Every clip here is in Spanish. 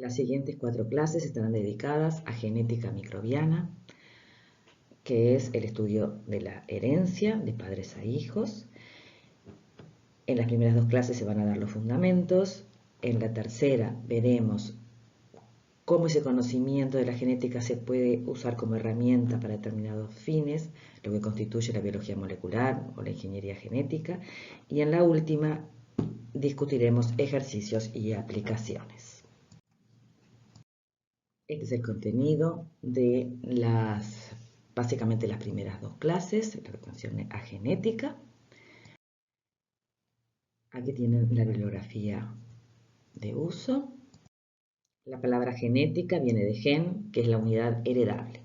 Las siguientes 4 clases estarán dedicadas a genética microbiana, que es el estudio de la herencia de padres a hijos. En las primeras 2 clases se van a dar los fundamentos. En la tercera veremos cómo ese conocimiento de la genética se puede usar como herramienta para determinados fines, lo que constituye la biología molecular o la ingeniería genética. Y en la última discutiremos ejercicios y aplicaciones. Este es el contenido de básicamente las primeras 2 clases, la introducción a genética. Aquí tienen la bibliografía de uso. La palabra genética viene de gen, que es la unidad heredable.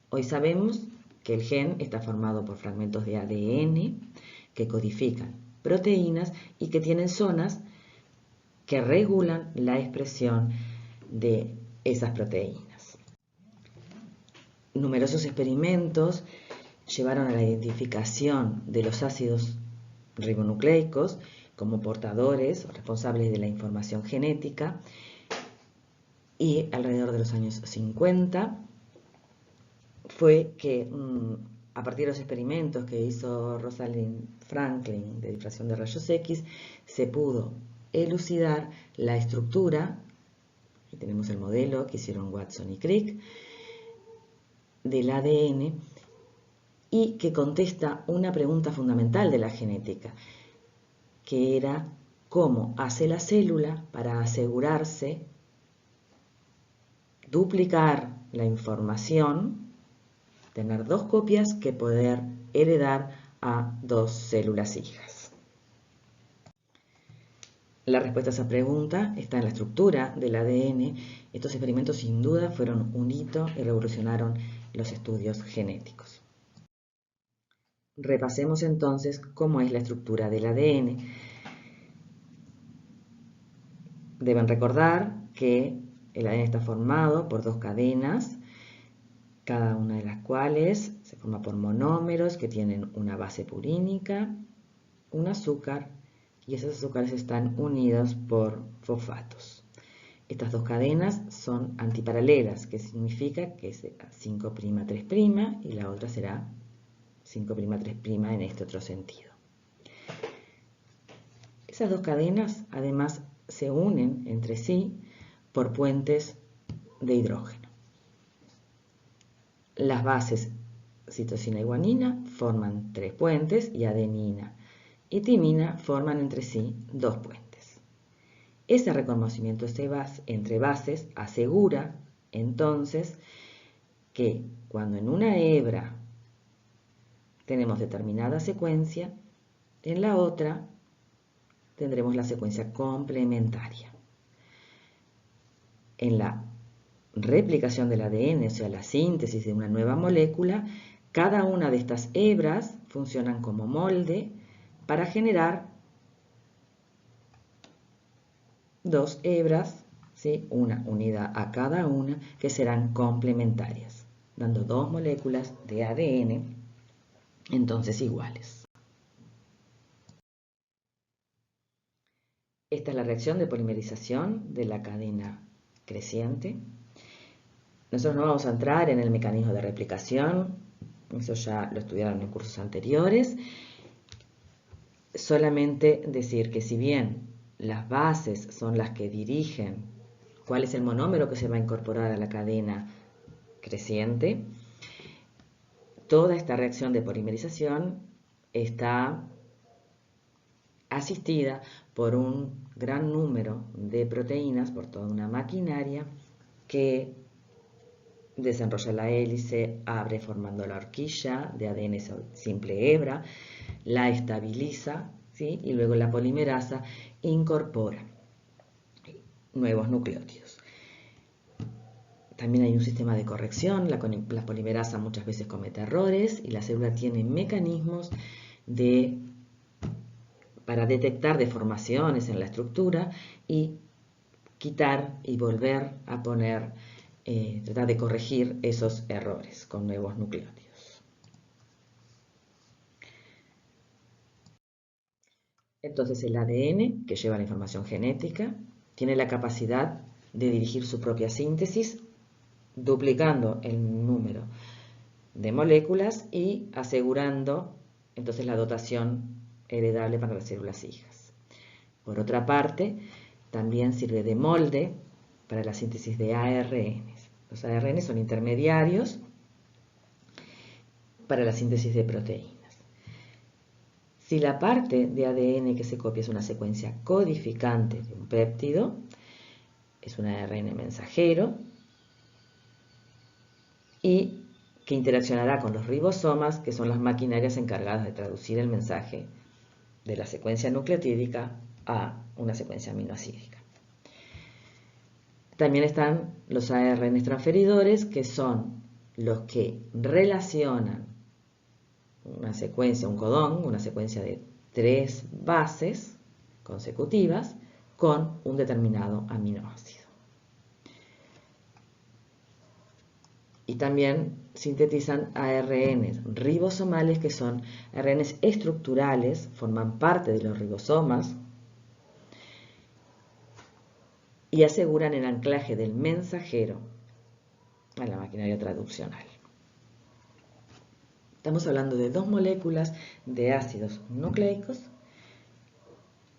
Hoy sabemos que el gen está formado por fragmentos de ADN que codifican proteínas y que tienen zonas que regulan la expresión de esas proteínas. Numerosos experimentos llevaron a la identificación de los ácidos ribonucleicos como portadores o responsables de la información genética, y alrededor de los años 50 fue que a partir de los experimentos que hizo Rosalind Franklin de difracción de rayos X se pudo elucidar la estructura. Aquí tenemos el modelo que hicieron Watson y Crick del ADN, y que contesta una pregunta fundamental de la genética, que era cómo hace la célula para asegurarse duplicar la información, tener 2 copias que poder heredar a 2 células hijas. La respuesta a esa pregunta está en la estructura del ADN. Estos experimentos sin duda fueron un hito y revolucionaron los estudios genéticos. Repasemos entonces cómo es la estructura del ADN. Deben recordar que el ADN está formado por 2 cadenas, cada una de las cuales se forma por monómeros que tienen una base purínica, un azúcar, y esos azúcares están unidos por fosfatos. Estas 2 cadenas son antiparalelas, que significa que será 5'3' y la otra será 5'3' en este otro sentido. Esas 2 cadenas además se unen entre sí por puentes de hidrógeno. Las bases citosina y guanina forman 3 puentes y adenina y timina forman entre sí 2 puentes. Ese reconocimiento entre bases asegura entonces que cuando en una hebra tenemos determinada secuencia, en la otra tendremos la secuencia complementaria. En la replicación del ADN, o sea, la síntesis de una nueva molécula, cada una de estas hebras funcionan como molde para generar 2 hebras, ¿sí? Una unida a cada una, que serán complementarias, dando 2 moléculas de ADN entonces iguales. Esta es la reacción de polimerización de la cadena creciente. Nosotros no vamos a entrar en el mecanismo de replicación, eso ya lo estudiaron en cursos anteriores. Solamente decir que si bien las bases son las que dirigen cuál es el monómero que se va a incorporar a la cadena creciente, toda esta reacción de polimerización está asistida por un gran número de proteínas, por toda una maquinaria que desenrolla la hélice, abre formando la horquilla de ADN simple hebra, la estabiliza, ¿sí? Y luego la polimerasa incorpora nuevos nucleótidos. También hay un sistema de corrección, la polimerasa muchas veces comete errores y la célula tiene mecanismos para detectar deformaciones en la estructura y quitar y volver a poner, tratar de corregir esos errores con nuevos nucleótidos. Entonces el ADN, que lleva la información genética, tiene la capacidad de dirigir su propia síntesis, duplicando el número de moléculas y asegurando entonces la dotación heredable para las células hijas. Por otra parte, también sirve de molde para la síntesis de ARNs. Los ARN son intermediarios para la síntesis de proteínas. Si la parte de ADN que se copia es una secuencia codificante de un péptido, es un ARN mensajero y que interaccionará con los ribosomas, que son las maquinarias encargadas de traducir el mensaje de la secuencia nucleotídica a una secuencia aminoácidica. También están los ARN transferidores, que son los que relacionan una secuencia, un codón, una secuencia de 3 bases consecutivas con un determinado aminoácido. Y también sintetizan ARNs ribosomales, que son ARNs estructurales, forman parte de los ribosomas y aseguran el anclaje del mensajero a la maquinaria traduccional. Estamos hablando de 2 moléculas de ácidos nucleicos,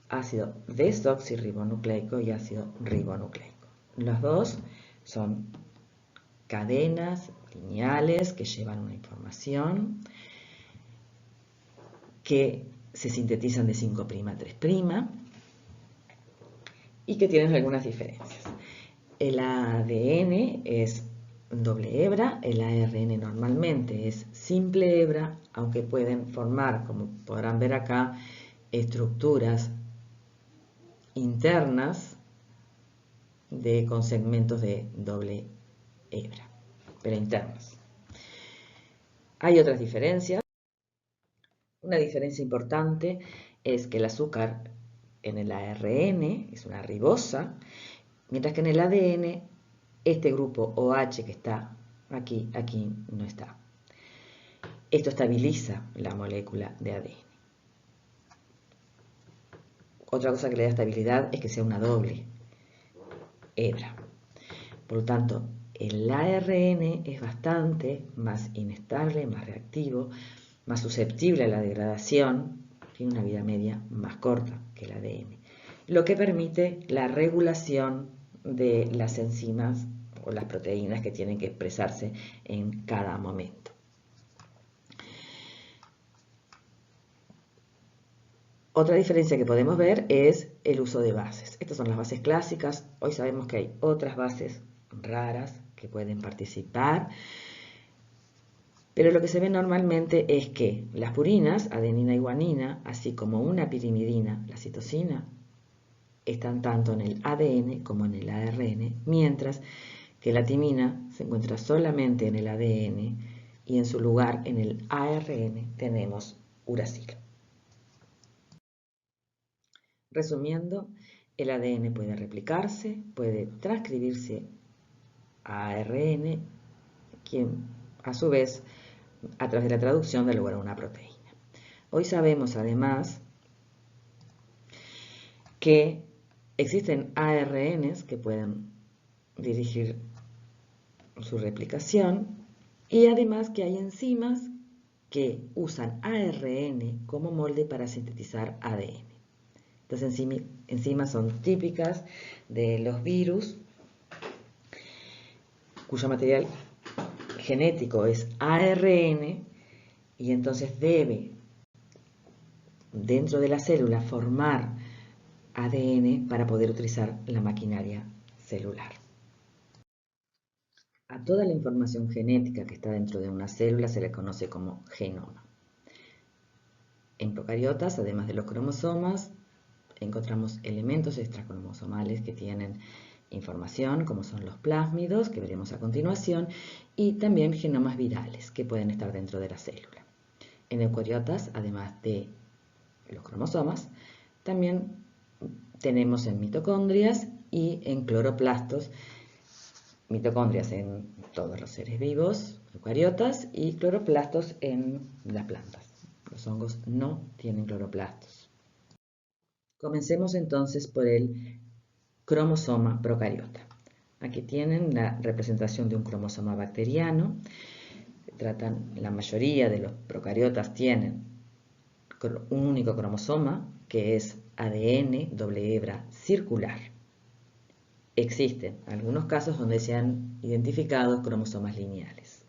ácido desoxirribonucleico y ácido ribonucleico. Los dos son cadenas lineales que llevan una información, que se sintetizan de 5' a 3' y que tienen algunas diferencias. El ADN es doble hebra, el ARN normalmente es simple hebra, aunque pueden formar, como podrán ver acá, estructuras internas con segmentos de doble hebra, pero internas. Hay otras diferencias. Una diferencia importante es que el azúcar en el ARN es una ribosa, mientras que en el ADN este grupo OH que está aquí no está. Esto estabiliza la molécula de ADN. Otra cosa que le da estabilidad es que sea una doble hebra. Por lo tanto, el ARN es bastante más inestable, más reactivo, más susceptible a la degradación, tiene una vida media más corta que el ADN, lo que permite la regulación de las enzimas o las proteínas que tienen que expresarse en cada momento. Otra diferencia que podemos ver es el uso de bases. Estas son las bases clásicas. Hoy sabemos que hay otras bases raras que pueden participar, pero lo que se ve normalmente es que las purinas, adenina y guanina, así como una pirimidina, la citosina, están tanto en el ADN como en el ARN, mientras que la timina se encuentra solamente en el ADN y en su lugar en el ARN tenemos uracilo. Resumiendo, el ADN puede replicarse, puede transcribirse a ARN, quien a su vez a través de la traducción da lugar a una proteína. Hoy sabemos además que existen ARNs que pueden dirigir su replicación y además que hay enzimas que usan ARN como molde para sintetizar ADN. Estas enzimas son típicas de los virus, cuyo material genético es ARN y entonces debe dentro de la célula formar ADN para poder utilizar la maquinaria celular. A toda la información genética que está dentro de una célula se le conoce como genoma. En procariotas, además de los cromosomas, encontramos elementos extracromosomales que tienen información, como son los plásmidos, que veremos a continuación, y también genomas virales, que pueden estar dentro de la célula. En eucariotas, además de los cromosomas, también tenemos en mitocondrias y en cloroplastos, mitocondrias en todos los seres vivos, eucariotas, y cloroplastos en las plantas. Los hongos no tienen cloroplastos. Comencemos entonces por el cromosoma procariota. Aquí tienen la representación de un cromosoma bacteriano. La mayoría de los procariotas tienen un único cromosoma, que es ADN doble hebra circular. Existen algunos casos donde se han identificado cromosomas lineales.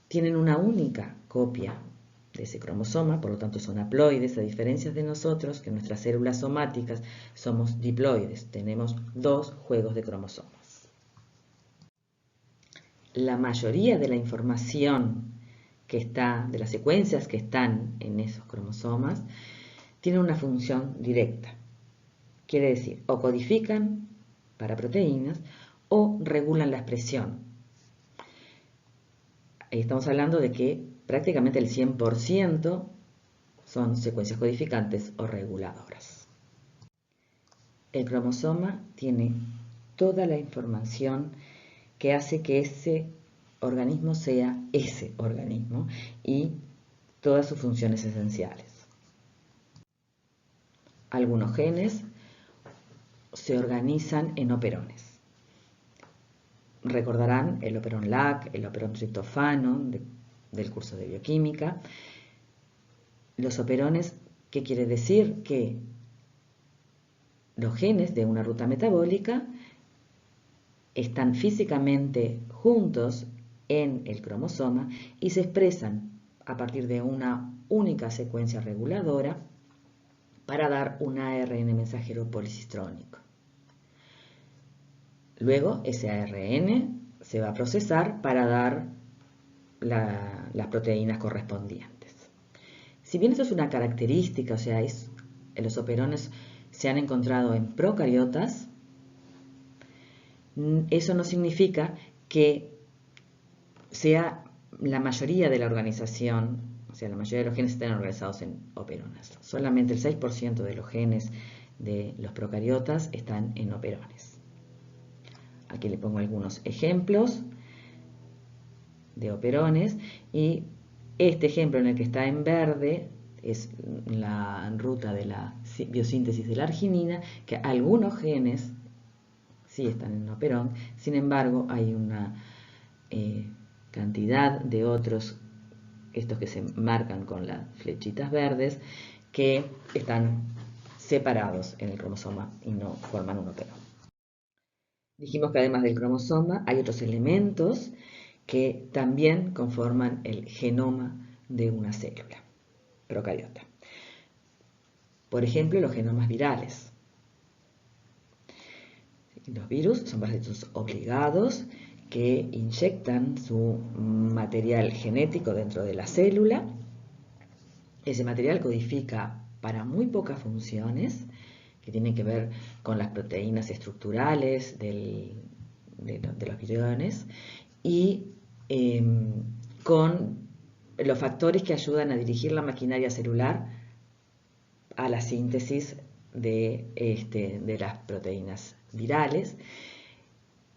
Tienen una única copia de ese cromosoma, por lo tanto son haploides, a diferencia de nosotros, que nuestras células somáticas somos diploides, tenemos 2 juegos de cromosomas. La mayoría de la información de las secuencias que están en esos cromosomas, tienen una función directa. Quiere decir, o codifican para proteínas o regulan la expresión. Ahí estamos hablando de que prácticamente el 100% son secuencias codificantes o reguladoras. El cromosoma tiene toda la información que hace que ese organismo sea ese organismo y todas sus funciones esenciales. Algunos genes se organizan en operones. Recordarán el operón LAC, el operón triptofano del curso de bioquímica. Los operones, ¿qué quiere decir? Que los genes de una ruta metabólica están físicamente juntos en el cromosoma y se expresan a partir de una única secuencia reguladora para dar un ARN mensajero policistrónico. Luego ese ARN se va a procesar para dar las proteínas correspondientes. Si bien eso es una característica, o sea, los operones se han encontrado en procariotas, eso no significa que sea la mayoría de la organización, o sea, la mayoría de los genes están organizados en operones. Solamente el 6% de los genes de los procariotas están en operones. Aquí le pongo algunos ejemplos de operones y este ejemplo en el que está en verde es la ruta de la biosíntesis de la arginina, que algunos genes sí están en operón, sin embargo hay una cantidad de otros, estos que se marcan con las flechitas verdes, que están separados en el cromosoma y no forman un operón. Dijimos que además del cromosoma hay otros elementos que también conforman el genoma de una célula procariota. Por ejemplo, los genomas virales. Los virus son parásitos obligados que inyectan su material genético dentro de la célula. Ese material codifica para muy pocas funciones que tienen que ver con las proteínas estructurales de los viriones y con los factores que ayudan a dirigir la maquinaria celular a la síntesis de las proteínas virales.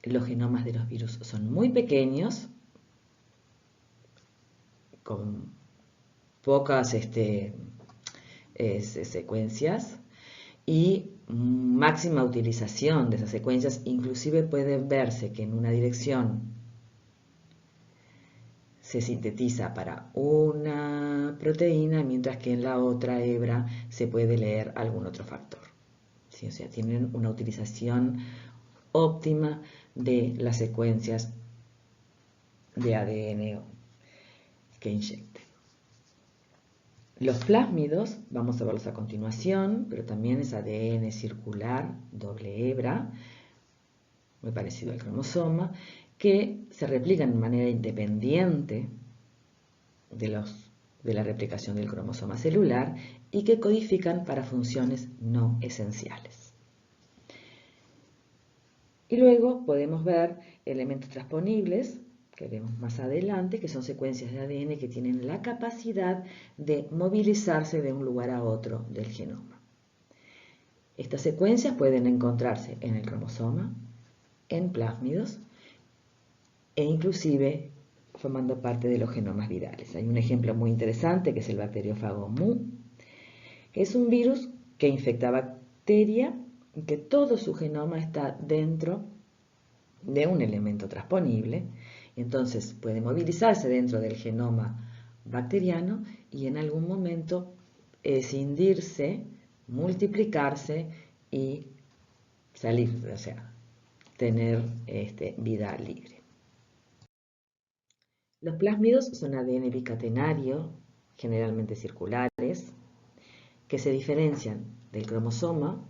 Los genomas de los virus son muy pequeños, con pocas secuencias y máxima utilización de esas secuencias. Inclusive puede verse que en una dirección se sintetiza para una proteína, mientras que en la otra hebra se puede leer algún otro factor. ¿Sí? O sea, tienen una utilización óptima de las secuencias de ADN que inyecten. Los plásmidos, vamos a verlos a continuación, pero también es ADN circular, doble hebra, muy parecido al cromosoma, que se replican de manera independiente de la replicación del cromosoma celular y que codifican para funciones no esenciales. Y luego podemos ver elementos transponibles, que vemos más adelante, que son secuencias de ADN que tienen la capacidad de movilizarse de un lugar a otro del genoma. Estas secuencias pueden encontrarse en el cromosoma, en plásmidos e inclusive formando parte de los genomas virales. Hay un ejemplo muy interesante que es el bacteriófago Mu, que es un virus que infecta bacteria y que todo su genoma está dentro de un elemento transponible, entonces puede movilizarse dentro del genoma bacteriano y en algún momento escindirse, multiplicarse y salir, o sea, tener vida libre. Los plásmidos son ADN bicatenario, generalmente circulares, que se diferencian del cromosoma,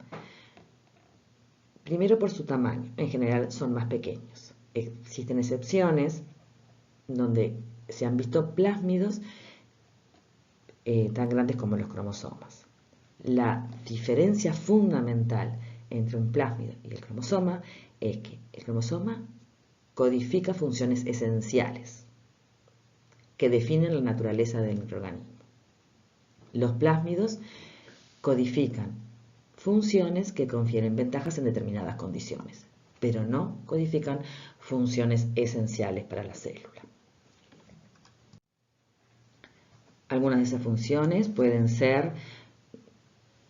primero por su tamaño, en general son más pequeños. Existen excepciones donde se han visto plásmidos tan grandes como los cromosomas. La diferencia fundamental entre un plásmido y el cromosoma es que el cromosoma codifica funciones esenciales que definen la naturaleza del microorganismo. Los plásmidos codifican funciones que confieren ventajas en determinadas condiciones, pero no codifican funciones esenciales para la célula. Algunas de esas funciones pueden ser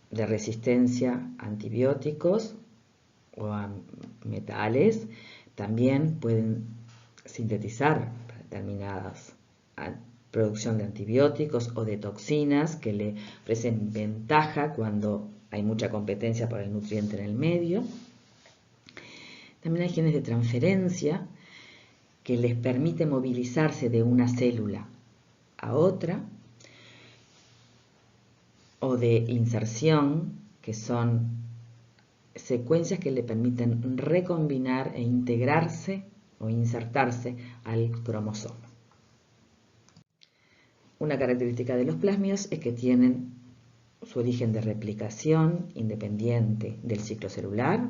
de resistencia a antibióticos o a metales. También pueden sintetizar determinadas producción de antibióticos o de toxinas que le ofrecen ventaja cuando hay mucha competencia por el nutriente en el medio. También hay genes de transferencia que les permite movilizarse de una célula a otra, o de inserción, que son secuencias que le permiten recombinar e integrarse o insertarse al cromosoma. Una característica de los plásmidos es que tienen su origen de replicación independiente del ciclo celular,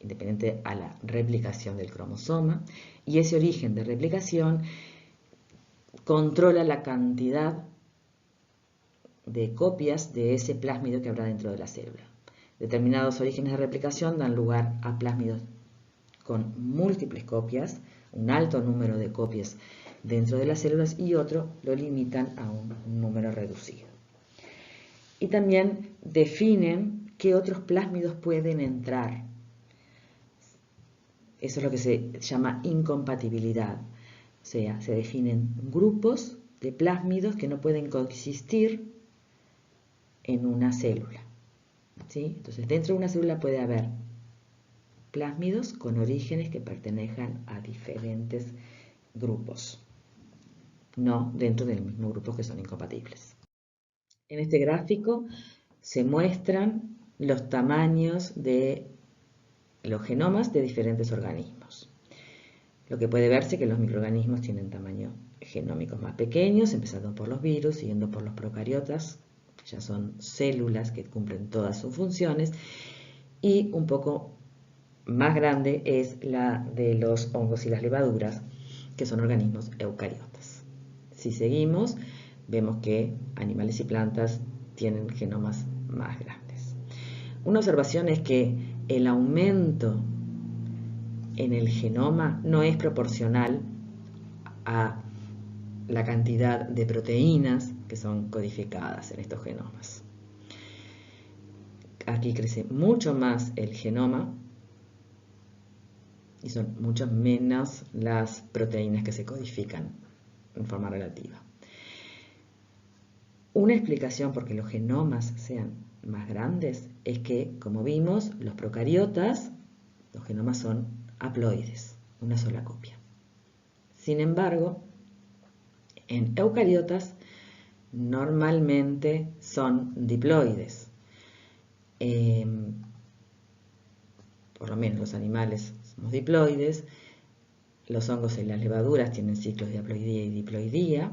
independiente a la replicación del cromosoma, y ese origen de replicación controla la cantidad de copias de ese plásmido que habrá dentro de la célula. Determinados orígenes de replicación dan lugar a plásmidos con múltiples copias, un alto número de copias dentro de las células, y otro lo limitan a un número reducido. Y también definen qué otros plásmidos pueden entrar. Eso es lo que se llama incompatibilidad. O sea, se definen grupos de plásmidos que no pueden coexistir en una célula. ¿Sí? Entonces, dentro de una célula puede haber plásmidos con orígenes que pertenezcan a diferentes grupos, no dentro del mismo grupo, que son incompatibles. En este gráfico se muestran los tamaños de los genomas de diferentes organismos. Lo que puede verse es que los microorganismos tienen tamaños genómicos más pequeños, empezando por los virus, siguiendo por los procariotas, que ya son células que cumplen todas sus funciones, y un poco más grande es la de los hongos y las levaduras, que son organismos eucariotas. Si seguimos, vemos que animales y plantas tienen genomas más grandes. Una observación es que el aumento en el genoma no es proporcional a la cantidad de proteínas que son codificadas en estos genomas. Aquí crece mucho más el genoma y son mucho menos las proteínas que se codifican en forma relativa. Una explicación por qué los genomas sean más grandes es que, como vimos, los procariotas, los genomas son haploides, una sola copia. Sin embargo, en eucariotas normalmente son diploides. Por lo menos los animales somos diploides, los hongos y las levaduras tienen ciclos de haploidía y diploidía.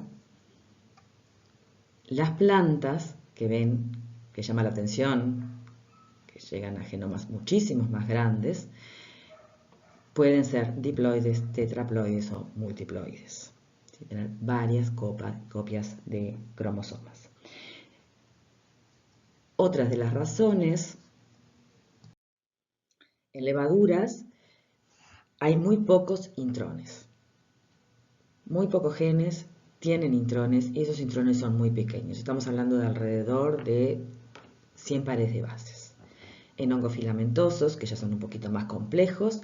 Las plantas, que ven, que llama la atención, que llegan a genomas muchísimos más grandes, pueden ser diploides, tetraploides o multiploides, ¿sí? Tener varias copias de cromosomas. Otras de las razones, en levaduras hay muy pocos intrones, muy pocos genes tienen intrones y esos intrones son muy pequeños. Estamos hablando de alrededor de 100 pares de bases. En hongos filamentosos, que ya son un poquito más complejos,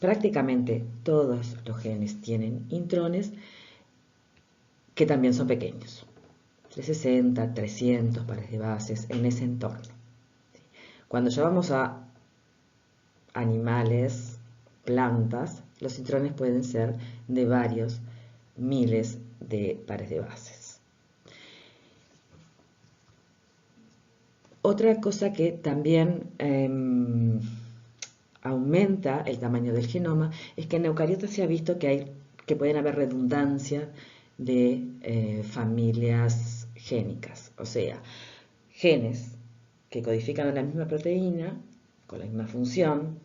prácticamente todos los genes tienen intrones que también son pequeños, 360, 300 pares de bases en ese entorno. Cuando ya vamos a animales, plantas, los intrones pueden ser de varios miles de pares de bases. Otra cosa que también aumenta el tamaño del genoma es que en eucariotas se ha visto que pueden haber redundancia de familias génicas, o sea, genes que codifican la misma proteína, con la misma función,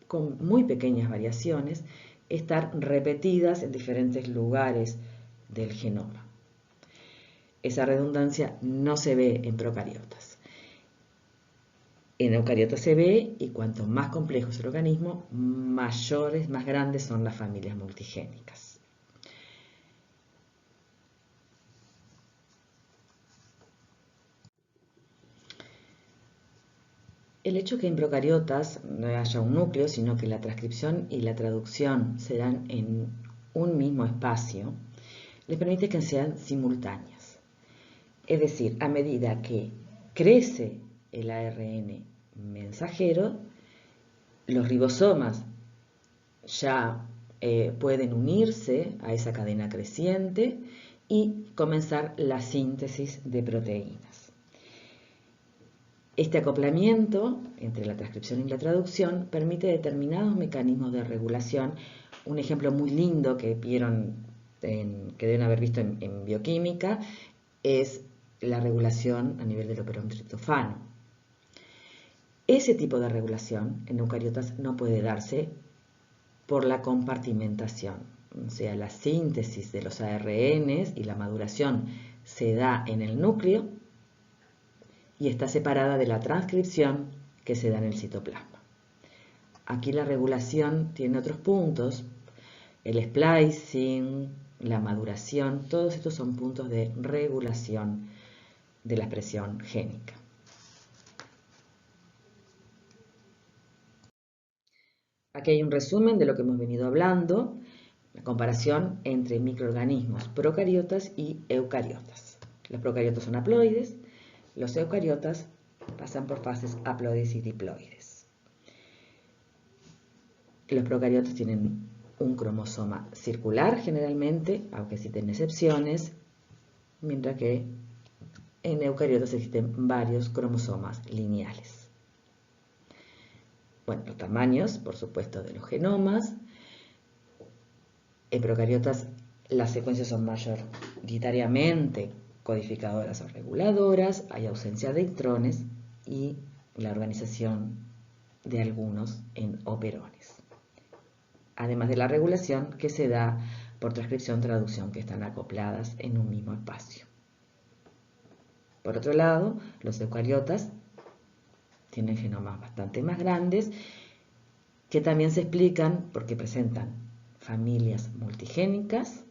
con muy pequeñas variaciones, estar repetidas en diferentes lugares del genoma. Esa redundancia no se ve en procariotas. En eucariotas se ve, y cuanto más complejo es el organismo, más grandes son las familias multigénicas. El hecho que en procariotas no haya un núcleo, sino que la transcripción y la traducción se dan en un mismo espacio, les permite que sean simultáneas. Es decir, a medida que crece el ARN mensajero, los ribosomas ya pueden unirse a esa cadena creciente y comenzar la síntesis de proteínas. Este acoplamiento entre la transcripción y la traducción permite determinados mecanismos de regulación. Un ejemplo muy lindo que vieron, que deben haber visto en bioquímica, es la regulación a nivel del operon triptofano. Ese tipo de regulación en eucariotas no puede darse por la compartimentación, o sea, la síntesis de los ARNs y la maduración se da en el núcleo y está separada de la transcripción que se da en el citoplasma. Aquí la regulación tiene otros puntos, el splicing, la maduración, todos estos son puntos de regulación de la expresión génica. Aquí hay un resumen de lo que hemos venido hablando, la comparación entre microorganismos procariotas y eucariotas. Los procariotas son haploides, los eucariotas pasan por fases haploides y diploides. Los procariotas tienen un cromosoma circular generalmente, aunque existen excepciones, mientras que en eucariotas existen varios cromosomas lineales. Bueno, los tamaños, por supuesto, de los genomas. En procariotas las secuencias son mayoritariamente codificadoras o reguladoras, hay ausencia de intrones y la organización de algunos en operones. Además de la regulación que se da por transcripción-traducción, que están acopladas en un mismo espacio. Por otro lado, los eucariotas tienen genomas bastante más grandes, que también se explican porque presentan familias multigénicas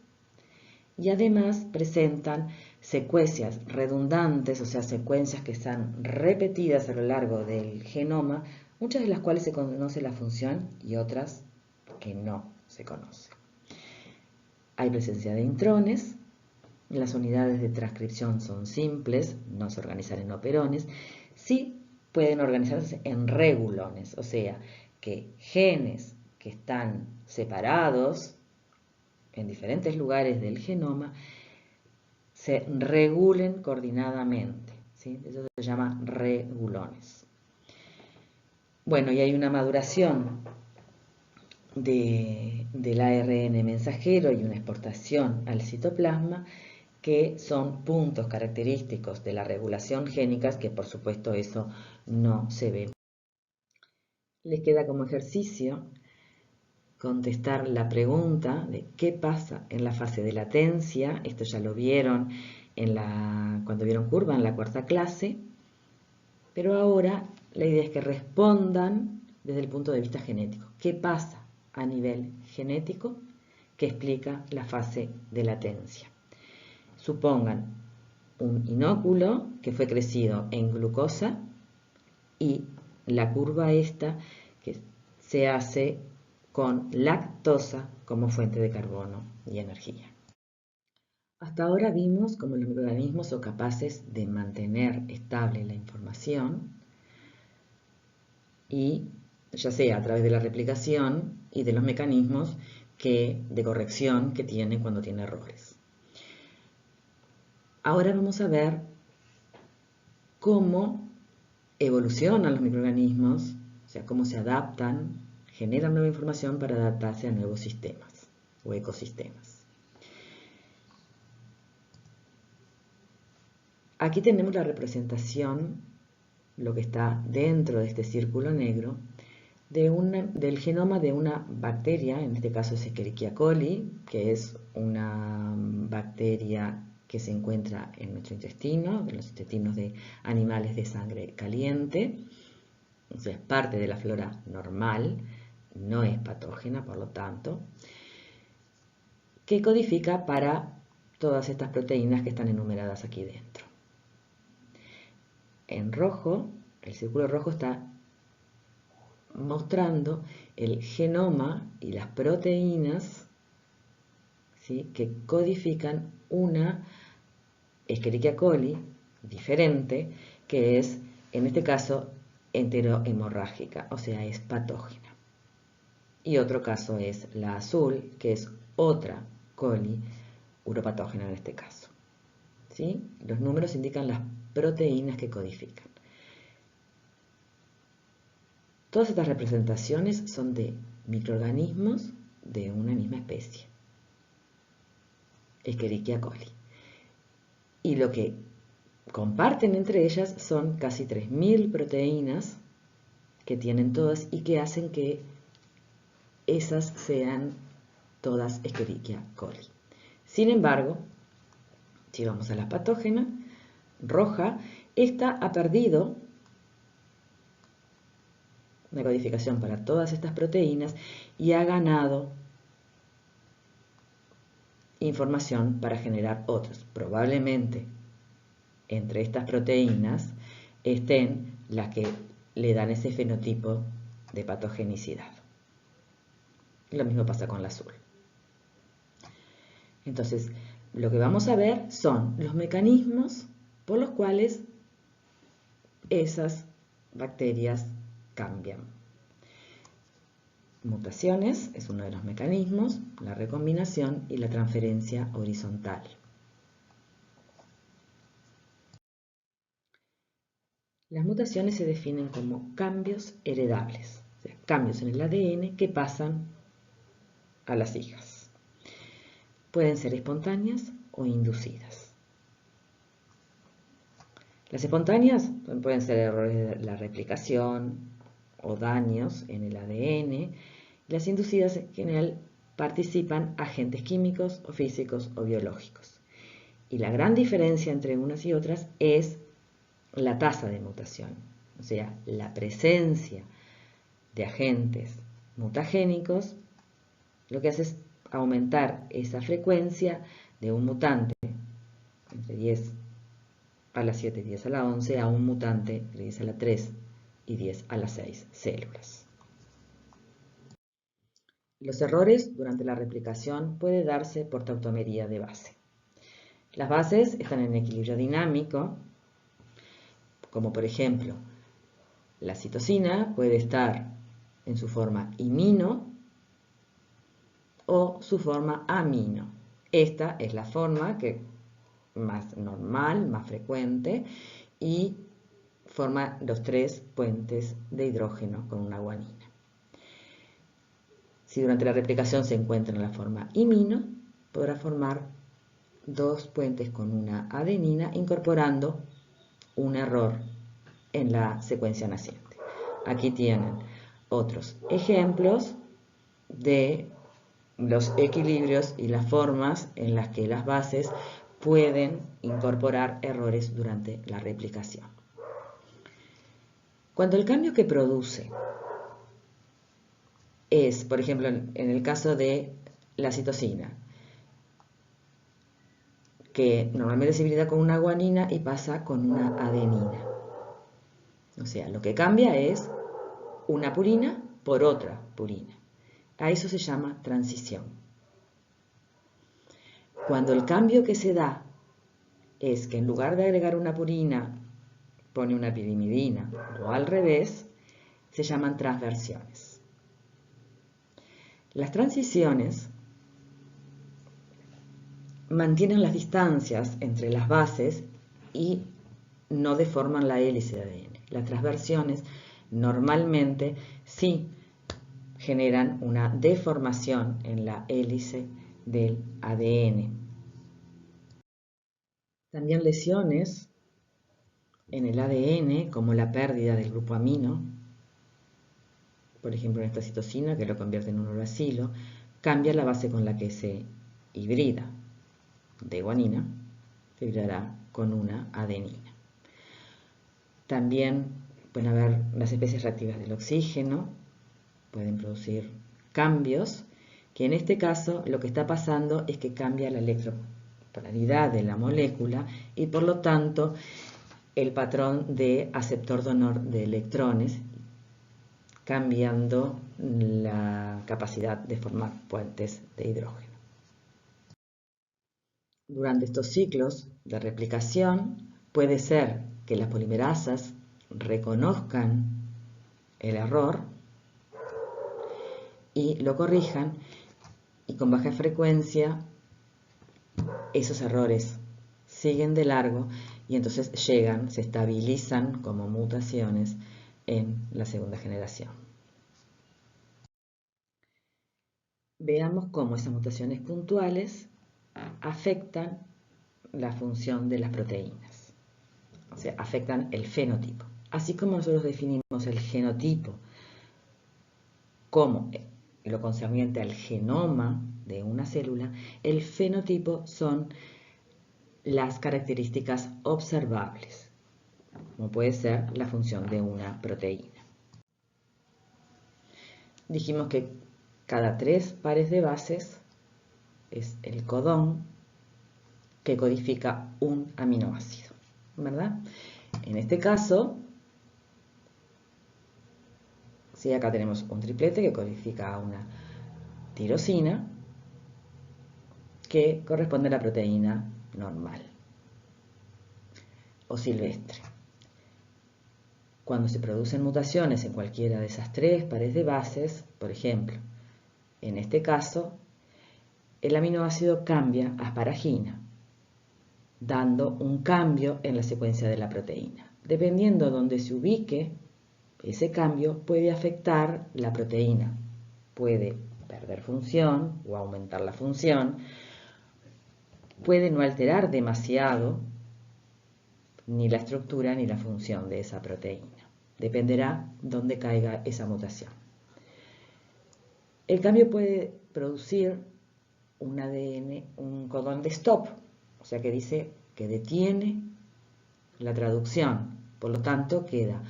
y además presentan secuencias redundantes, o sea, secuencias que están repetidas a lo largo del genoma, muchas de las cuales se conoce la función y otras que no se conoce. Hay presencia de intrones, las unidades de transcripción son simples, no se organizan en operones, sí pueden organizarse en regulones, o sea, que genes que están separados en diferentes lugares del genoma se regulen coordinadamente, ¿sí? Eso se llama regulones. Bueno, y hay una maduración del ARN mensajero y una exportación al citoplasma que son puntos característicos de la regulación génica, que por supuesto eso no se ve. Les queda como ejercicio contestar la pregunta de qué pasa en la fase de latencia. Esto ya lo vieron cuando vieron curva en la cuarta clase, pero ahora la idea es que respondan desde el punto de vista genético. ¿Qué pasa a nivel genético que explica la fase de latencia? Supongan un inóculo que fue crecido en glucosa y la curva esta que se hace con lactosa como fuente de carbono y energía. Hasta ahora vimos cómo los microorganismos son capaces de mantener estable la información, y ya sea a través de la replicación y de los mecanismos de corrección que tiene cuando tiene errores. Ahora vamos a ver cómo evolucionan los microorganismos, o sea, cómo se adaptan, generan nueva información para adaptarse a nuevos sistemas o ecosistemas. Aquí tenemos la representación, lo que está dentro de este círculo negro, del genoma de una bacteria, en este caso es Escherichia coli, que es una bacteria que se encuentra en nuestro intestino, en los intestinos de animales de sangre caliente. O sea, es parte de la flora normal, no es patógena, por lo tanto, que codifica para todas estas proteínas que están enumeradas aquí dentro. En rojo, el círculo rojo está mostrando el genoma y las proteínas, ¿sí?, que codifican una Escherichia coli diferente, que es, en este caso, enterohemorrágica, o sea, es patógena. Y otro caso es la azul, que es otra coli uropatógena en este caso. ¿Sí? Los números indican las proteínas que codifican. Todas estas representaciones son de microorganismos de una misma especie, Escherichia coli. Y lo que comparten entre ellas son casi 3.000 proteínas que tienen todas y que hacen que esas sean todas Escherichia coli. Sin embargo, si vamos a la patógena roja, esta ha perdido una codificación para todas estas proteínas y ha ganado información para generar otras. Probablemente entre estas proteínas estén las que le dan ese fenotipo de patogenicidad. Lo mismo pasa con la azul. Entonces, lo que vamos a ver son los mecanismos por los cuales esas bacterias cambian. Mutaciones es uno de los mecanismos, la recombinación y la transferencia horizontal. Las mutaciones se definen como cambios heredables, o sea, cambios en el ADN que pasan a las hijas. Pueden ser espontáneas o inducidas. Las espontáneas pueden ser errores de la replicación o daños en el ADN. Las inducidas en general participan agentes químicos o físicos o biológicos. Y la gran diferencia entre unas y otras es la tasa de mutación, o sea, la presencia de agentes mutagénicos, lo que hace es aumentar esa frecuencia de un mutante entre 10 a la 7 y 10 a la 11 a un mutante de 10 a la 3 y 10 a la 6 células. Los errores durante la replicación pueden darse por tautomería de base. Las bases están en equilibrio dinámico, como por ejemplo, la citosina puede estar en su forma imino o su forma amino. Esta es la forma más normal, más frecuente, y forma los 3 puentes de hidrógeno con una guanina. Si durante la replicación se encuentra en la forma imino, podrá formar 2 puentes con una adenina incorporando un error en la secuencia naciente. Aquí tienen otros ejemplos de los equilibrios y las formas en las que las bases pueden incorporar errores durante la replicación. Cuando el cambio que produce es, por ejemplo, en el caso de la citosina, que normalmente se hibrida con una guanina y pasa con una adenina. O sea, lo que cambia es una purina por otra purina. A eso se llama transición. Cuando el cambio que se da es que en lugar de agregar una purina pone una pirimidina o al revés, se llaman transversiones. Las transiciones mantienen las distancias entre las bases y no deforman la hélice de ADN. Las transversiones normalmente sí generan una deformación en la hélice del ADN. También lesiones en el ADN, como la pérdida del grupo amino, por ejemplo en esta citosina que lo convierte en un uracilo, cambia la base con la que se hibrida de guanina, se hibridará con una adenina. También pueden haber las especies reactivas del oxígeno, pueden producir cambios, que en este caso lo que está pasando es que cambia la electropolaridad de la molécula y por lo tanto el patrón de aceptor-donor de electrones, cambiando la capacidad de formar puentes de hidrógeno. Durante estos ciclos de replicación puede ser que las polimerasas reconozcan el error y lo corrijan, y con baja frecuencia esos errores siguen de largo y entonces llegan, se estabilizan como mutaciones en la segunda generación. Veamos cómo esas mutaciones puntuales afectan la función de las proteínas, o sea, afectan el fenotipo. Así como nosotros definimos el genotipo como lo concerniente al genoma de una célula, el fenotipo son las características observables, como puede ser la función de una proteína. Dijimos que cada 3 pares de bases es el codón que codifica un aminoácido, ¿verdad? En este caso, sí, acá tenemos un triplete que codifica una tirosina que corresponde a la proteína normal o silvestre. Cuando se producen mutaciones en cualquiera de esas 3 pares de bases, por ejemplo, en este caso, el aminoácido cambia a asparagina, dando un cambio en la secuencia de la proteína. Dependiendo de dónde se ubique, ese cambio puede afectar la proteína. Puede perder función o aumentar la función. Puede no alterar demasiado ni la estructura ni la función de esa proteína. Dependerá dónde caiga esa mutación. El cambio puede producir un ADN, un codón de stop, o sea que dice que detiene la traducción. Por lo tanto, queda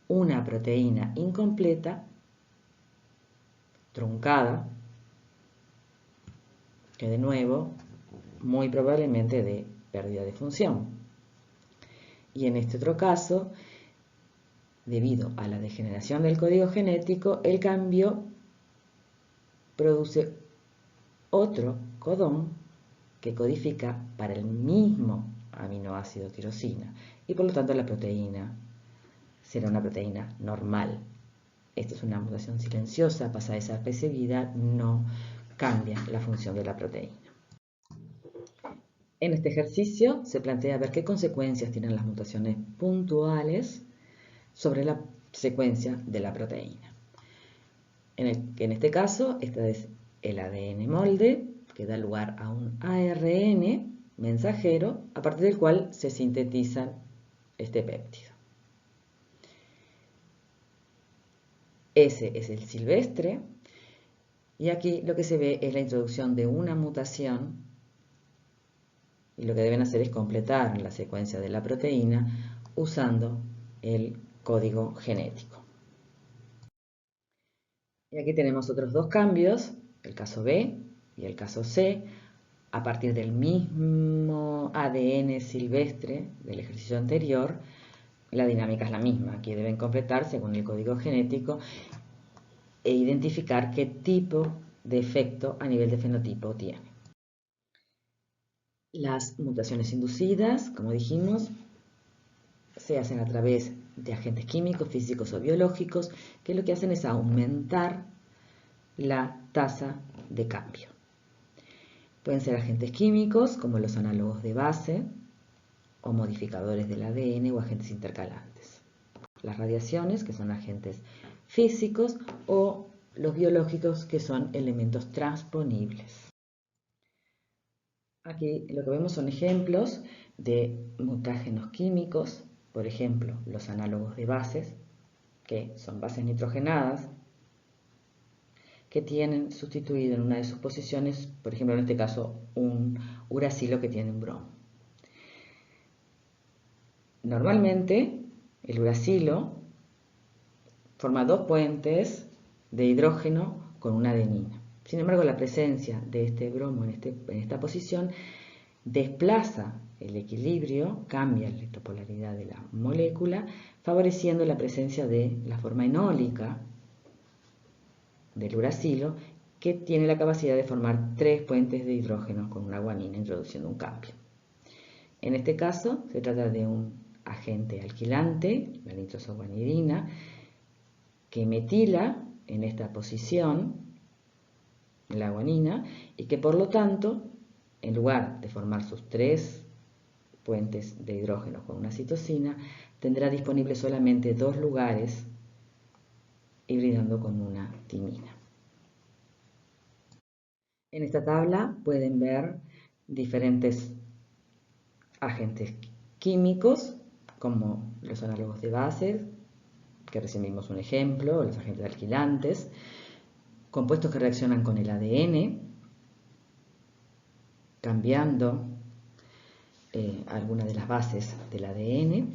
una proteína incompleta, truncada, que de nuevo, muy probablemente de pérdida de función. Y en este otro caso, debido a la degeneración del código genético, el cambio produce otro codón que codifica para el mismo aminoácido tirosina y por lo tanto la proteína será una proteína normal. Esto es una mutación silenciosa, pasa desapercibida, no cambia la función de la proteína. En este ejercicio se plantea ver qué consecuencias tienen las mutaciones puntuales sobre la secuencia de la proteína. En este caso, este es el ADN molde, que da lugar a un ARN mensajero, a partir del cual se sintetiza este péptido. Ese es el silvestre, y aquí lo que se ve es la introducción de una mutación, y lo que deben hacer es completar la secuencia de la proteína usando el código genético. Y aquí tenemos otros 2 cambios, el caso B y el caso C, a partir del mismo ADN silvestre del ejercicio anterior. La dinámica es la misma, aquí deben completar según el código genético e identificar qué tipo de efecto a nivel de fenotipo tiene. Las mutaciones inducidas, como dijimos, se hacen a través de agentes químicos, físicos o biológicos, que lo que hacen es aumentar la tasa de cambio. Pueden ser agentes químicos, como los análogos de base, o modificadores del ADN o agentes intercalantes. Las radiaciones, que son agentes físicos, o los biológicos, que son elementos transponibles. Aquí lo que vemos son ejemplos de mutágenos químicos, por ejemplo, los análogos de bases, que son bases nitrogenadas, que tienen sustituido en una de sus posiciones, por ejemplo, en este caso, un uracilo que tiene un bromo. Normalmente, el uracilo forma dos puentes de hidrógeno con una adenina. Sin embargo, la presencia de este bromo en esta posición desplaza el equilibrio, cambia la electropolaridad de la molécula, favoreciendo la presencia de la forma enólica del uracilo, que tiene la capacidad de formar tres puentes de hidrógeno con una guanina, introduciendo un cambio. En este caso, se trata de un agente alquilante, la nitrosoguanidina, que metila en esta posición la guanina y que por lo tanto, en lugar de formar sus tres puentes de hidrógeno con una citosina, tendrá disponible solamente dos lugares hibridando con una timina. En esta tabla pueden ver diferentes agentes químicos, como los análogos de bases, que recién vimos un ejemplo, los agentes alquilantes, compuestos que reaccionan con el ADN, cambiando algunas de las bases del ADN,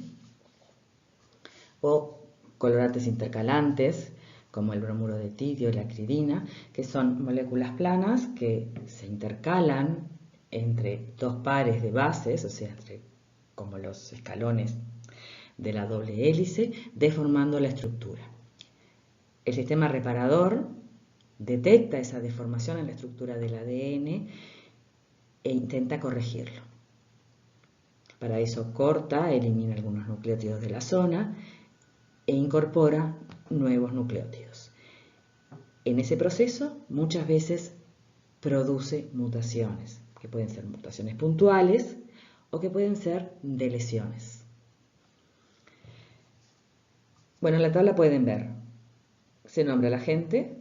o colorantes intercalantes, como el bromuro de tirio y la acridina, que son moléculas planas que se intercalan entre dos pares de bases, o sea, como los escalones de la doble hélice, deformando la estructura. El sistema reparador detecta esa deformación en la estructura del ADN e intenta corregirlo. Para eso corta, elimina algunos nucleótidos de la zona e incorpora nuevos nucleótidos. En ese proceso, muchas veces produce mutaciones, que pueden ser mutaciones puntuales o que pueden ser de lesiones. Bueno, en la tabla pueden ver, se nombra el agente,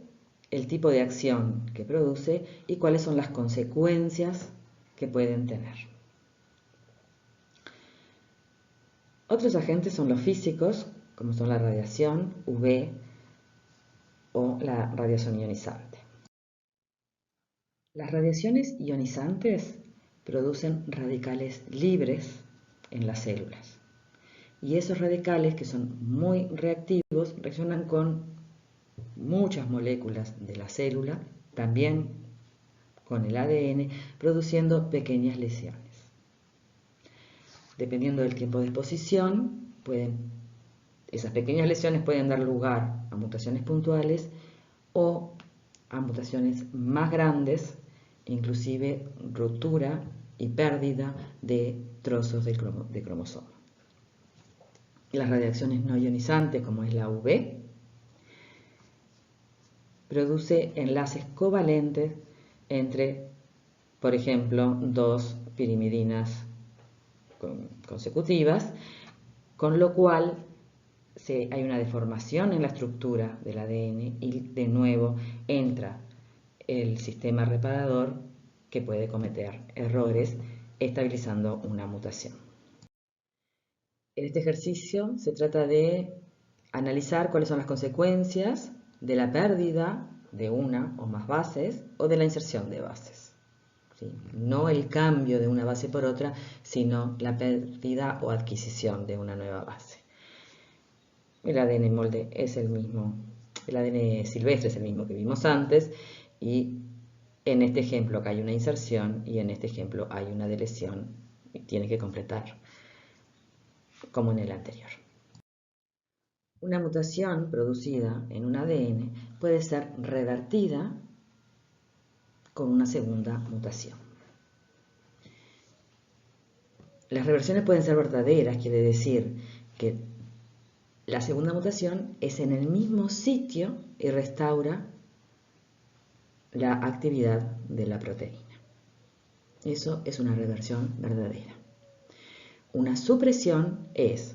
el tipo de acción que produce y cuáles son las consecuencias que pueden tener. Otros agentes son los físicos, como son la radiación UV o la radiación ionizante. Las radiaciones ionizantes producen radicales libres en las células. Y esos radicales, que son muy reactivos, reaccionan con muchas moléculas de la célula, también con el ADN, produciendo pequeñas lesiones. Dependiendo del tiempo de exposición, esas pequeñas lesiones pueden dar lugar a mutaciones puntuales o a mutaciones más grandes, inclusive ruptura y pérdida de trozos de cromosoma. Las radiaciones no ionizantes, como es la UV, produce enlaces covalentes entre, por ejemplo, dos pirimidinas consecutivas, con lo cual hay una deformación en la estructura del ADN y de nuevo entra el sistema reparador, que puede cometer errores estabilizando una mutación. En este ejercicio se trata de analizar cuáles son las consecuencias de la pérdida de una o más bases o de la inserción de bases. ¿Sí? No el cambio de una base por otra, sino la pérdida o adquisición de una nueva base. El ADN molde es el mismo, el ADN silvestre es el mismo que vimos antes, y en este ejemplo acá hay una inserción y en este ejemplo hay una deleción y tiene que completar como en el anterior. Una mutación producida en un ADN puede ser revertida con una segunda mutación. Las reversiones pueden ser verdaderas, quiere decir que la segunda mutación es en el mismo sitio y restaura la actividad de la proteína. Eso es una reversión verdadera. Una supresión es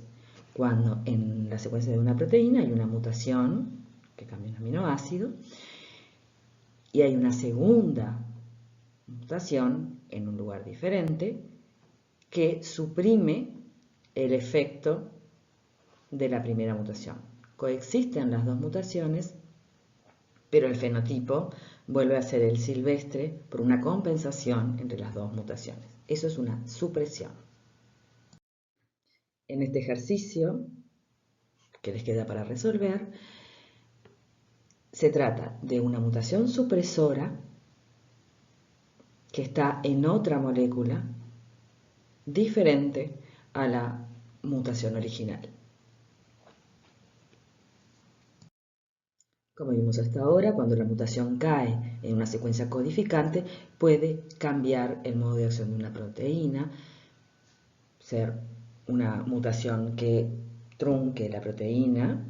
cuando en la secuencia de una proteína hay una mutación que cambia un aminoácido y hay una segunda mutación en un lugar diferente que suprime el efecto de la primera mutación. Coexisten las dos mutaciones, pero el fenotipo vuelve a ser el silvestre por una compensación entre las dos mutaciones. Eso es una supresión. En este ejercicio que les queda para resolver, se trata de una mutación supresora que está en otra molécula diferente a la mutación original. Como vimos hasta ahora, cuando la mutación cae en una secuencia codificante, puede cambiar el modo de acción de una proteína, ser una mutación que trunque la proteína,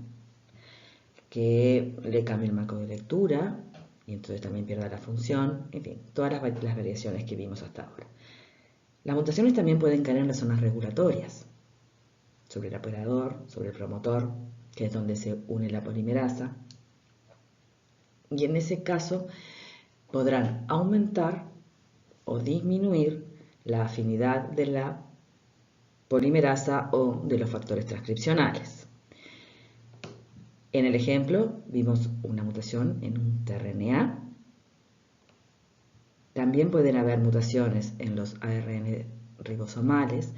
que le cambie el marco de lectura y entonces también pierda la función, en fin, todas las variaciones que vimos hasta ahora. Las mutaciones también pueden caer en las zonas regulatorias, sobre el operador, sobre el promotor, que es donde se une la polimerasa, y en ese caso podrán aumentar o disminuir la afinidad de la polimerasa o de los factores transcripcionales. En el ejemplo vimos una mutación en un tRNA. También pueden haber mutaciones en los ARN ribosomales.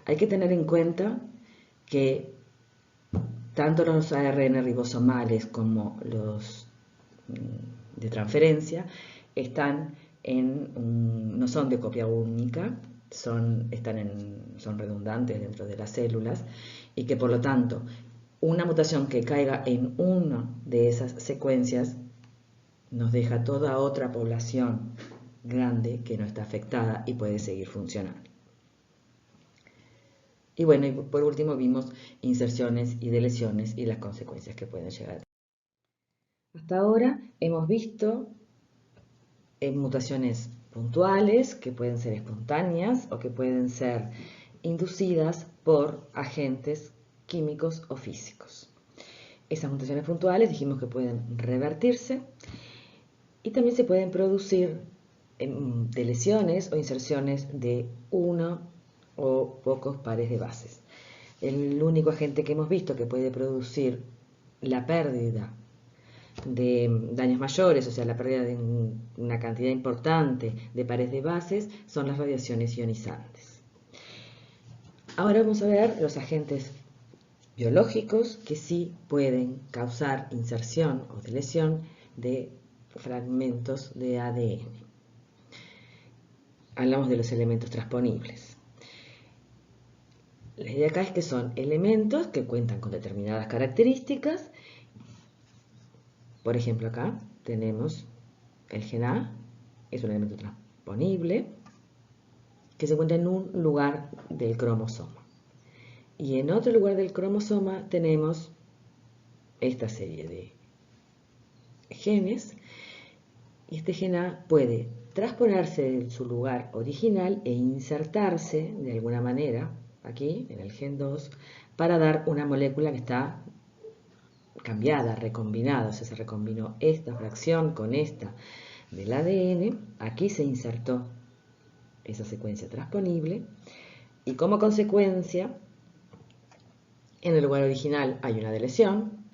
Hay que tener en cuenta que tanto los ARN ribosomales como los de transferencia no son de copia única, son redundantes dentro de las células y que por lo tanto una mutación que caiga en una de esas secuencias nos deja toda otra población grande que no está afectada y puede seguir funcionando. Y bueno, y por último vimos inserciones y deleciones y las consecuencias que pueden llegar. Hasta ahora hemos visto mutaciones puntuales que pueden ser espontáneas o que pueden ser inducidas por agentes químicos o físicos. Esas mutaciones puntuales dijimos que pueden revertirse y también se pueden producir deleciones o inserciones de uno o pocos pares de bases. El único agente que hemos visto que puede producir la pérdida de daños mayores, o sea, la pérdida de una cantidad importante de pares de bases, son las radiaciones ionizantes. Ahora vamos a ver los agentes biológicos que sí pueden causar inserción o deleción de fragmentos de ADN. Hablamos de los elementos transponibles. La idea acá es que son elementos que cuentan con determinadas características. Por ejemplo, acá tenemos el gen A, es un elemento transponible que se encuentra en un lugar del cromosoma. Y en otro lugar del cromosoma tenemos esta serie de genes. Y este gen A puede transponerse de su lugar original e insertarse de alguna manera aquí en el gen 2 para dar una molécula que está cambiada, recombinada, o sea, se recombinó esta fracción con esta del ADN, aquí se insertó esa secuencia transponible y como consecuencia en el lugar original hay una deleción,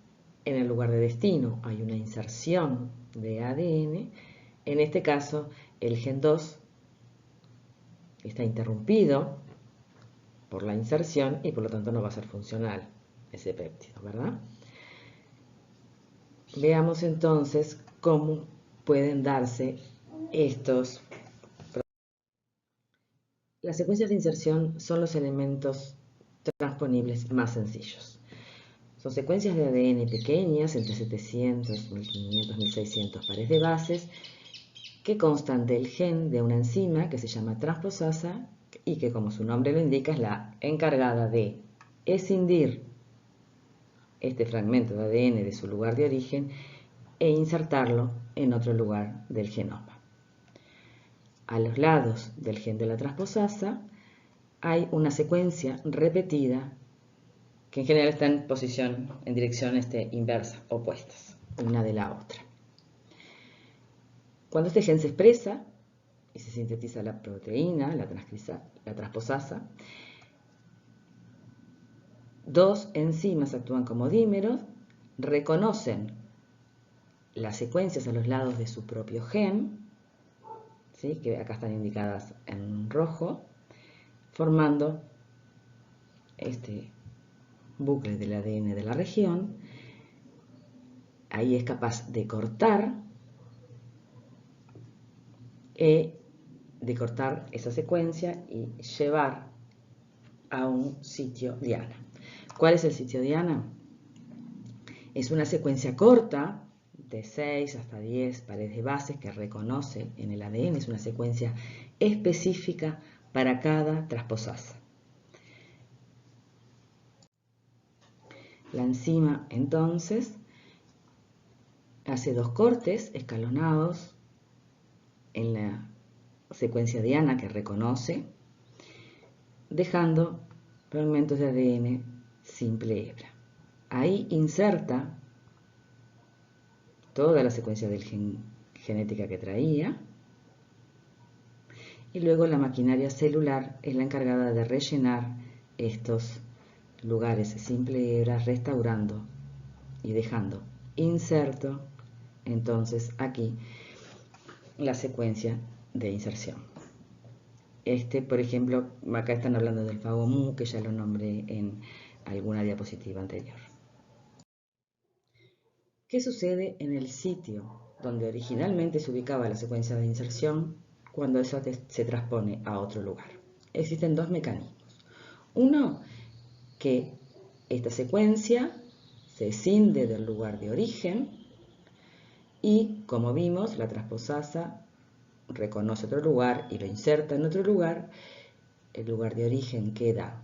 en el lugar de destino hay una inserción de ADN, en este caso el gen 2 está interrumpido por la inserción y por lo tanto no va a ser funcional ese péptido, ¿verdad? Veamos entonces cómo pueden darse estos. Las secuencias de inserción son los elementos transponibles más sencillos. Son secuencias de ADN pequeñas, entre 700, 1500, 1600 pares de bases, que constan del gen de una enzima que se llama transposasa y que, como su nombre lo indica, es la encargada de escindir este fragmento de ADN de su lugar de origen e insertarlo en otro lugar del genoma. A los lados del gen de la transposasa hay una secuencia repetida que en general está en posición, en dirección inversa, opuestas, una de la otra. Cuando este gen se expresa y se sintetiza la proteína, la transposasa, dos enzimas actúan como dímeros, reconocen las secuencias a los lados de su propio gen, ¿sí?, que acá están indicadas en rojo, formando este bucle del ADN de la región. Ahí es capaz de cortar esa secuencia y llevar a un sitio diana. ¿Cuál es el sitio diana? Es una secuencia corta de 6 hasta 10 pares de bases que reconoce en el ADN. Es una secuencia específica para cada transposasa. La enzima, entonces, hace dos cortes escalonados en la secuencia diana que reconoce, dejando fragmentos de ADN simple hebra. Ahí inserta toda la secuencia genética que traía, y luego la maquinaria celular es la encargada de rellenar estos lugares simple hebra, restaurando y dejando inserto entonces aquí la secuencia de inserción. Por ejemplo, acá están hablando del FAGO-MU, que ya lo nombré en alguna diapositiva anterior. ¿Qué sucede en el sitio donde originalmente se ubicaba la secuencia de inserción cuando eso se transpone a otro lugar? Existen dos mecanismos. Uno, que esta secuencia se escinde del lugar de origen y, como vimos, la transposasa reconoce otro lugar y lo inserta en otro lugar. El lugar de origen queda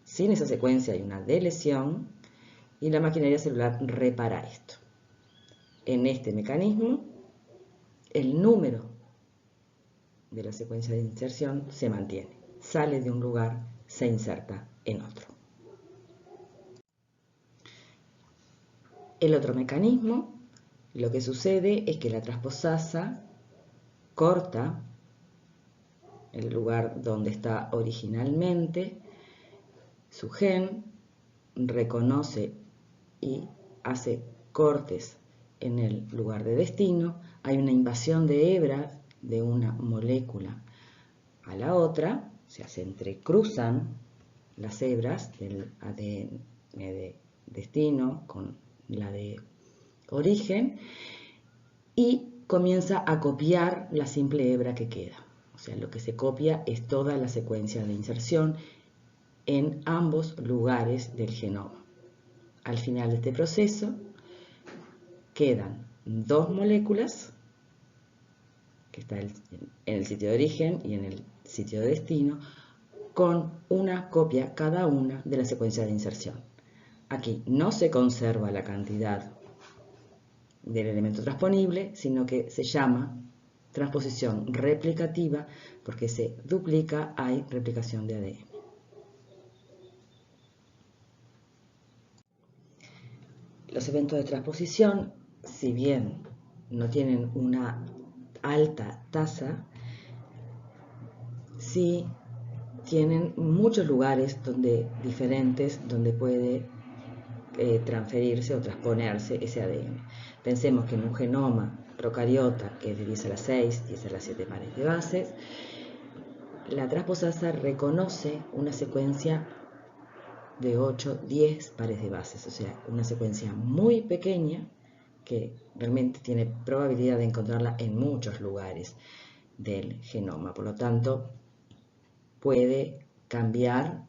sin esa secuencia, hay una delesión y la maquinaria celular repara esto. En este mecanismo, el número de la secuencia de inserción se mantiene, sale de un lugar, se inserta en otro. El otro mecanismo, lo que sucede es que la transposasa corta el lugar donde está originalmente su gen, reconoce y hace cortes en el lugar de destino. Hay una invasión de hebras de una molécula a la otra, o sea, se entrecruzan las hebras del ADN de destino con la de origen y comienza a copiar la simple hebra que queda. O sea, lo que se copia es toda la secuencia de inserción en ambos lugares del genoma. Al final de este proceso quedan dos moléculas, que está en el sitio de origen y en el sitio de destino, con una copia cada una de la secuencia de inserción. Aquí no se conserva la cantidad del elemento transponible, sino que se llama transposición replicativa porque se duplica, hay replicación de ADN. Los eventos de transposición, si bien no tienen una alta tasa, sí tienen muchos lugares diferentes donde puede transferirse o transponerse ese ADN. Pensemos que en un genoma procariota, que es de 10 a la 6, 10 a la 7 pares de bases, la transposasa reconoce una secuencia de 8, 10 pares de bases, o sea, una secuencia muy pequeña que realmente tiene probabilidad de encontrarla en muchos lugares del genoma. Por lo tanto, puede cambiar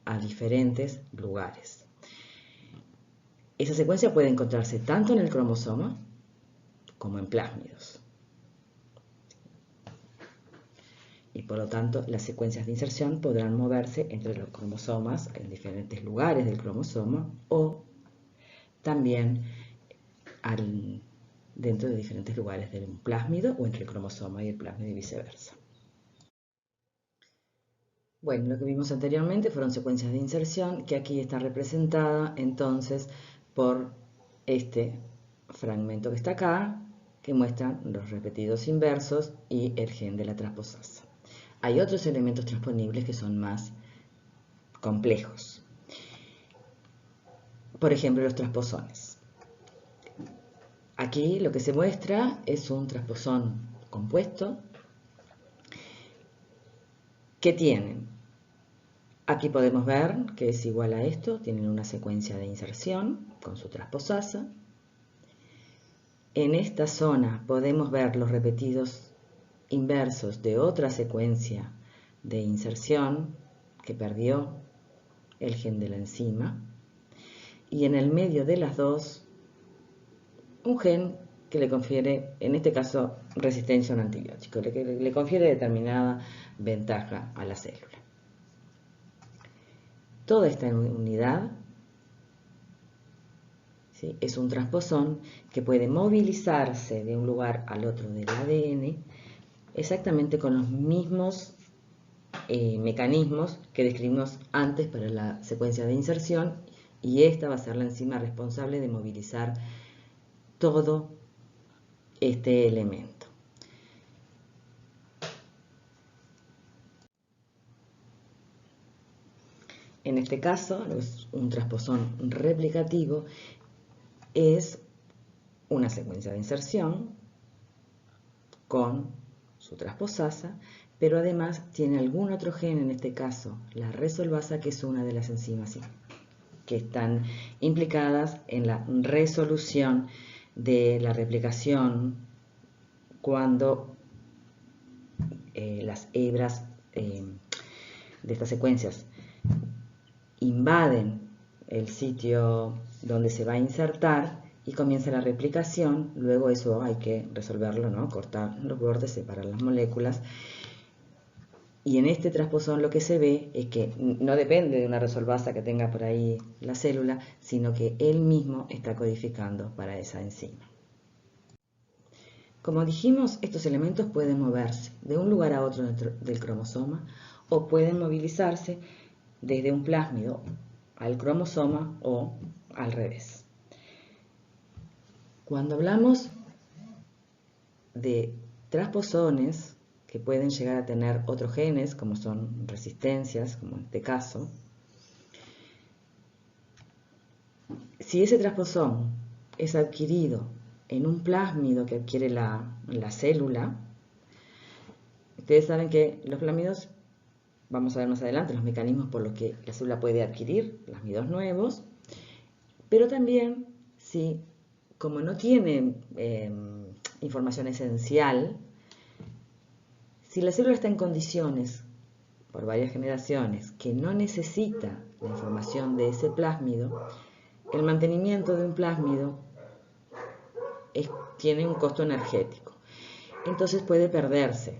a diferentes lugares. Esa secuencia puede encontrarse tanto en el cromosoma como en plásmidos. Y por lo tanto, las secuencias de inserción podrán moverse entre los cromosomas en diferentes lugares del cromosoma o también dentro de diferentes lugares del plásmido o entre el cromosoma y el plásmido y viceversa. Bueno, lo que vimos anteriormente fueron secuencias de inserción, que aquí está representada entonces por este fragmento que está acá, que muestra los repetidos inversos y el gen de la transposasa. Hay otros elementos transponibles que son más complejos. Por ejemplo, los transposones. Aquí lo que se muestra es un transposón compuesto que tienen, aquí podemos ver que es igual a esto, tienen una secuencia de inserción con su transposasa. En esta zona podemos ver los repetidos inversos de otra secuencia de inserción que perdió el gen de la enzima. Y en el medio de las dos, un gen que le confiere, en este caso, resistencia a un antibiótico, le confiere determinada ventaja a la célula. Toda esta unidad, ¿sí?, es un transposón que puede movilizarse de un lugar al otro del ADN exactamente con los mismos mecanismos que describimos antes para la secuencia de inserción, y esta va a ser la enzima responsable de movilizar todo este elemento. En este caso, un transposón replicativo es una secuencia de inserción con su transposasa, pero además tiene algún otro gen, en este caso la resolvasa, que es una de las enzimas que están implicadas en la resolución de la replicación cuando las hebras de estas secuencias invaden el sitio donde se va a insertar y comienza la replicación. Luego eso hay que resolverlo, ¿no? Cortar los bordes, separar las moléculas. Y en este transposón lo que se ve es que no depende de una resolvasa que tenga por ahí la célula, sino que él mismo está codificando para esa enzima. Como dijimos, estos elementos pueden moverse de un lugar a otro del cromosoma o pueden movilizarse desde un plásmido al cromosoma o al revés. Cuando hablamos de transposones que pueden llegar a tener otros genes, como son resistencias, como en este caso, si ese transposón es adquirido en un plásmido que adquiere la célula, ustedes saben que los plásmidos, vamos a ver más adelante los mecanismos por los que la célula puede adquirir plásmidos nuevos, pero también si, como no tiene información esencial, si la célula está en condiciones, por varias generaciones, que no necesita la información de ese plásmido, el mantenimiento de un plásmido tiene un costo energético. Entonces puede perderse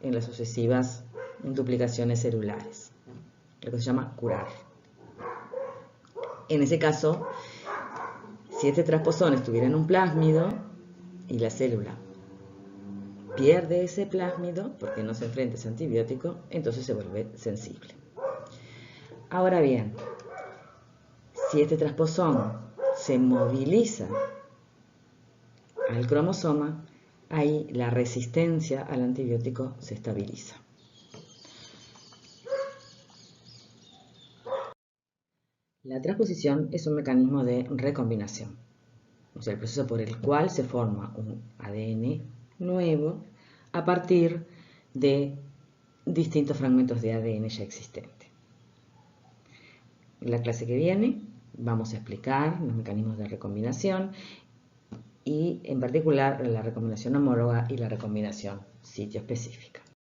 en las sucesivas duplicaciones celulares, lo que se llama curar. En ese caso, si este transposón estuviera en un plásmido y la célula pierde ese plásmido porque no se enfrenta a ese antibiótico, entonces se vuelve sensible. Ahora bien, si este transposón se moviliza al cromosoma, ahí la resistencia al antibiótico se estabiliza. La transposición es un mecanismo de recombinación, o sea, el proceso por el cual se forma un ADN nuevo a partir de distintos fragmentos de ADN ya existente. En la clase que viene vamos a explicar los mecanismos de recombinación y en particular la recombinación homóloga y la recombinación sitio específica.